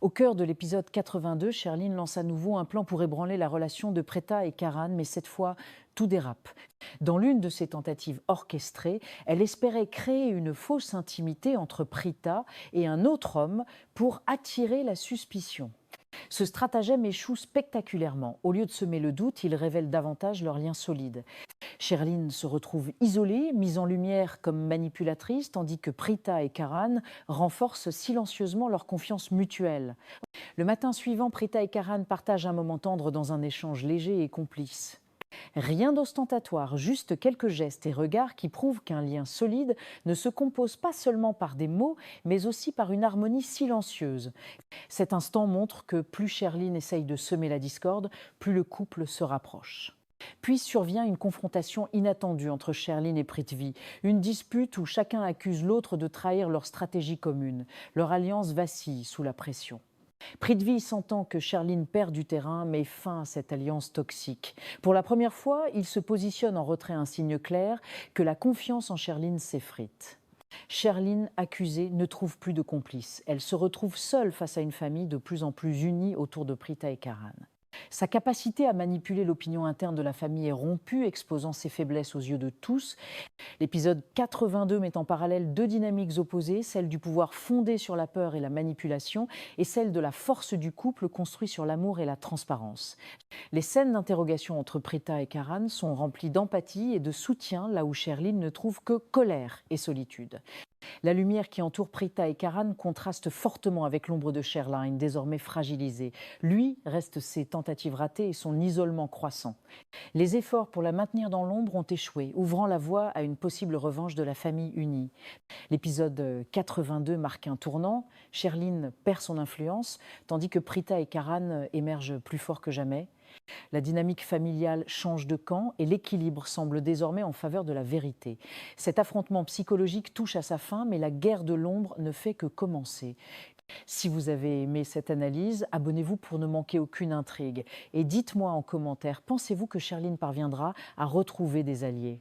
Au cœur de l'épisode 82, Sherline lance à nouveau un plan pour ébranler la relation de Preta et Karan, mais cette fois, tout dérape. Dans l'une de ses tentatives orchestrées, elle espérait créer une fausse intimité entre Prita et un autre homme pour attirer la suspicion. Ce stratagème échoue spectaculairement. Au lieu de semer le doute, il révèle davantage leur lien solide. Sherline se retrouve isolée, mise en lumière comme manipulatrice, tandis que Prita et Karan renforcent silencieusement leur confiance mutuelle. Le matin suivant, Prita et Karan partagent un moment tendre dans un échange léger et complice. Rien d'ostentatoire, juste quelques gestes et regards qui prouvent qu'un lien solide ne se compose pas seulement par des mots, mais aussi par une harmonie silencieuse. Cet instant montre que plus Sherline essaye de semer la discorde, plus le couple se rapproche. Puis survient une confrontation inattendue entre Sherline et Prithvi, une dispute où chacun accuse l'autre de trahir leur stratégie commune. Leur alliance vacille sous la pression. Prithvi sentant que Sherline perd du terrain met fin à cette alliance toxique. Pour la première fois, il se positionne en retrait, un signe clair que la confiance en Sherline s'effrite. Sherline, accusée, ne trouve plus de complice. Elle se retrouve seule face à une famille de plus en plus unie autour de Prita et Karan. Sa capacité à manipuler l'opinion interne de la famille est rompue, exposant ses faiblesses aux yeux de tous. L'épisode 82 met en parallèle deux dynamiques opposées, celle du pouvoir fondé sur la peur et la manipulation, et celle de la force du couple construit sur l'amour et la transparence. Les scènes d'interrogation entre Prita et Karan sont remplies d'empathie et de soutien, là où Sherline ne trouve que colère et solitude. La lumière qui entoure Prita et Karan contraste fortement avec l'ombre de Sherline, désormais fragilisée. Lui reste ses tentatives ratées et son isolement croissant. Les efforts pour la maintenir dans l'ombre ont échoué, ouvrant la voie à une possible revanche de la famille unie. L'épisode 82 marque un tournant. Sherline perd son influence, tandis que Prita et Karan émergent plus forts que jamais. La dynamique familiale change de camp et l'équilibre semble désormais en faveur de la vérité. Cet affrontement psychologique touche à sa fin, mais la guerre de l'ombre ne fait que commencer. Si vous avez aimé cette analyse, abonnez-vous pour ne manquer aucune intrigue. Et dites-moi en commentaire, pensez-vous que Sherline parviendra à retrouver des alliés ?